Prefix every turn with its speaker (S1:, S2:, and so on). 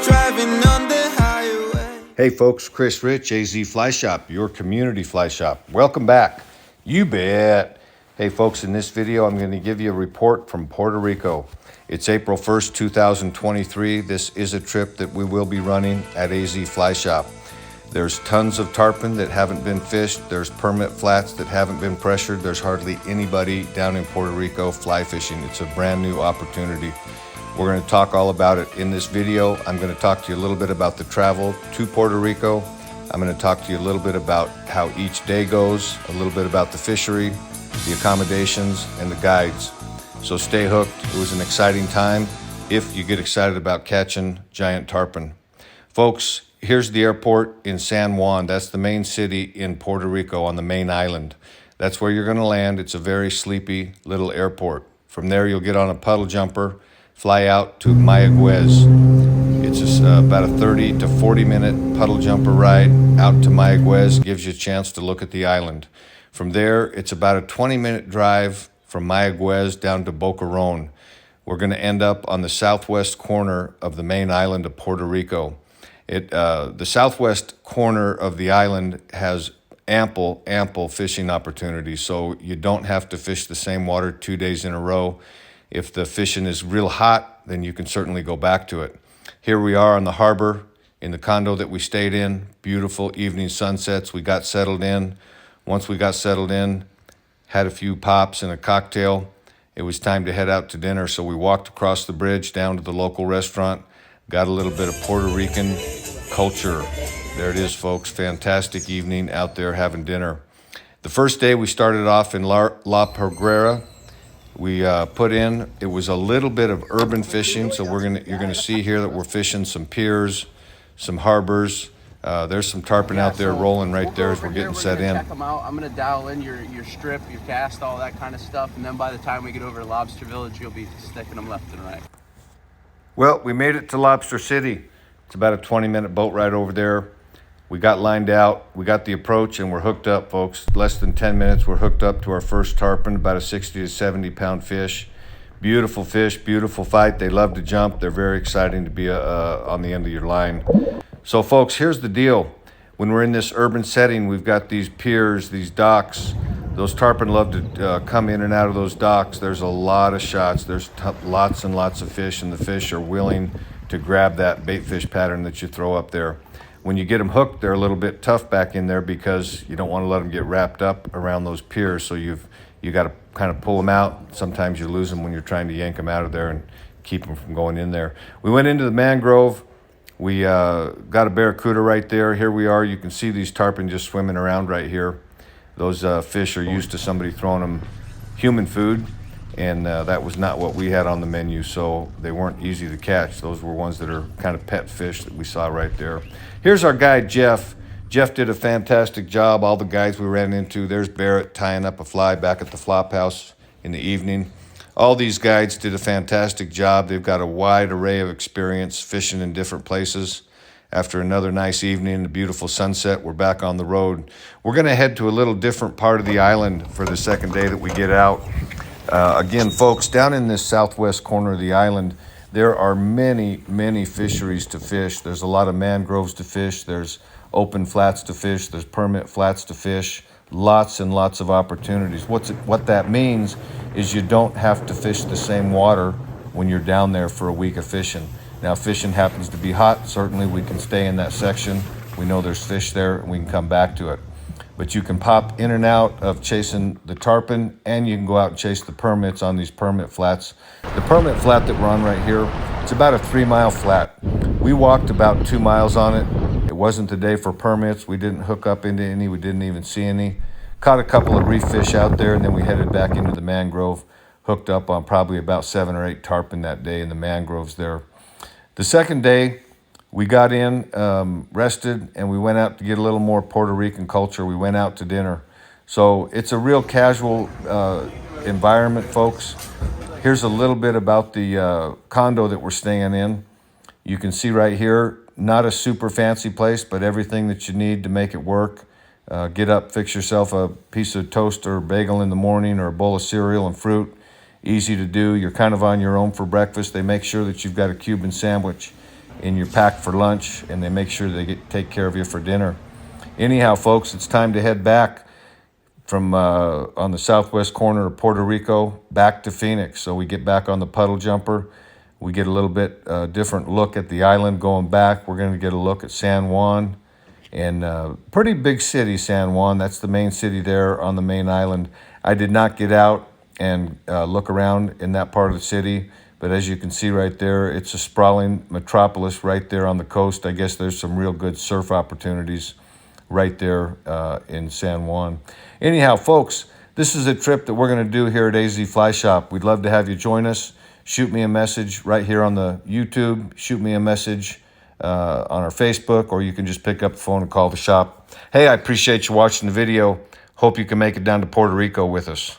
S1: driving on the highway.
S2: Hey folks, Chris Rich, AZ Fly Shop, your community fly shop. Welcome back. You bet. Hey folks, in this video I'm going to give you a report from Puerto Rico. It's April 1st, 2023. This is a trip that we will be running at AZ Fly Shop. There's tons of tarpon that haven't been fished. There's permit flats that haven't been pressured. There's hardly anybody down in Puerto Rico fly fishing. It's a brand new opportunity. We're going to talk all about it in this video. I'm going to talk to you a little bit about the travel to Puerto Rico. I'm going to talk to you a little bit about how each day goes, a little bit about the fishery, the accommodations, and the guides. So stay hooked. It was an exciting time if you get excited about catching giant tarpon. Folks, here's the airport in San Juan. That's the main city in Puerto Rico on the main island. That's where you're going to land. It's a very sleepy little airport. From there, you'll get on a puddle jumper, fly out to Mayaguez. It's about a 30 to 40 minute puddle jumper ride out to Mayaguez. Gives you a chance to look at the island. From there, it's about a 20-minute drive from Mayaguez down to Boquerón. We're going to end up on the southwest corner of the main island of Puerto Rico. The southwest corner of the island has ample fishing opportunities, so you don't have to fish the same water 2 days in a row. If the fishing is real hot, then you can certainly go back to it. Here we are on the harbor in the condo that we stayed in. Beautiful evening sunsets. We got settled in. Once we got settled in, had a few pops and a cocktail, it was time to head out to dinner, so we walked across the bridge down to the local restaurant, got a little bit of Puerto Rican culture. There it is, folks. Fantastic evening out there having dinner. The first day we started off in La Peguera. We it was a little bit of urban fishing, so you're gonna see here that we're fishing some piers, some harbors. There's some tarpon out there rolling right there as we're getting set in.
S3: Check them out. I'm gonna dial in your strip, your cast, all that kind of stuff, and then by the time we get over to Lobster Village, you'll be sticking them left and right.
S2: Well, we made it to Lobster City. It's about a 20-minute boat ride over there. We got lined out, we got the approach, and we're hooked up, folks. Less than 10 minutes, we're hooked up to our first tarpon, about a 60 to 70 pound fish. Beautiful fish, beautiful fight. They love to jump. They're very exciting to be on the end of your line. So folks, here's the deal. When we're in this urban setting, we've got these piers, these docks. Those tarpon love to come in and out of those docks. There's a lot of shots. There's lots and lots of fish, and the fish are willing to grab that bait fish pattern that you throw up there. When you get them hooked, they're a little bit tough back in there because you don't want to let them get wrapped up around those piers. So you got to kind of pull them out. Sometimes you lose them when you're trying to yank them out of there and keep them from going in there. We went into the mangrove. We got a barracuda right there. Here we are. You can see these tarpon just swimming around right here. Those fish are used to somebody throwing them human food, and that was not what we had on the menu, so they weren't easy to catch. Those were ones that are kind of pet fish that we saw right there. Here's our guide, Jeff. Jeff did a fantastic job. All the guides we ran into, there's Barrett tying up a fly back at the flop house in the evening. All these guides did a fantastic job. They've got a wide array of experience fishing in different places. After another nice evening, a beautiful sunset, we're back on the road. We're going to head to a little different part of the island for the second day that we get out. Again, folks, down in this southwest corner of the island, there are many fisheries to fish. There's a lot of mangroves to fish. There's open flats to fish. There's permit flats to fish. Lots and lots of opportunities. What that means is you don't have to fish the same water when you're down there for a week of fishing. Now, if fishing happens to be hot, certainly we can stay in that section. We know there's fish there, and we can come back to it. But you can pop in and out of chasing the tarpon, and you can go out and chase the permits on these permit flats. The permit flat that we're on right here, it's about a 3-mile flat. We walked about 2 miles on it. It wasn't the day for permits. We didn't hook up into any. We didn't even see any. Caught a couple of reef fish out there, and then we headed back into the mangrove. Hooked up on probably about 7 or 8 tarpon that day in the mangroves there. The second day, we got in, rested, and we went out to get a little more Puerto Rican culture. We went out to dinner. So it's a real casual environment, folks. Here's a little bit about the condo that we're staying in. You can see right here, not a super fancy place, but everything that you need to make it work. Get up, fix yourself a piece of toast or bagel in the morning or a bowl of cereal and fruit. Easy to do. You're kind of on your own for breakfast. They make sure that you've got a Cuban sandwich in your pack for lunch, and they make sure they take care of you for dinner. Anyhow, folks, it's time to head back from on the southwest corner of Puerto Rico back to Phoenix. So we get back on the puddle jumper. We get a little bit different look at the island going back. We're going to get a look at San Juan, and pretty big city, San Juan. That's the main city there on the main island. I did not get out and look around in that part of the city, but as you can see right there, it's a sprawling metropolis right there on the coast. I guess there's some real good surf opportunities right there in San Juan. Anyhow, folks, this is a trip that we're going to do here at AZ Fly Shop. We'd love to have you join us. Shoot me a message right here on the YouTube. Shoot me a message on our Facebook, or you can just pick up the phone and call the shop. Hey, I appreciate you watching the video. Hope you can make it down to Puerto Rico with us.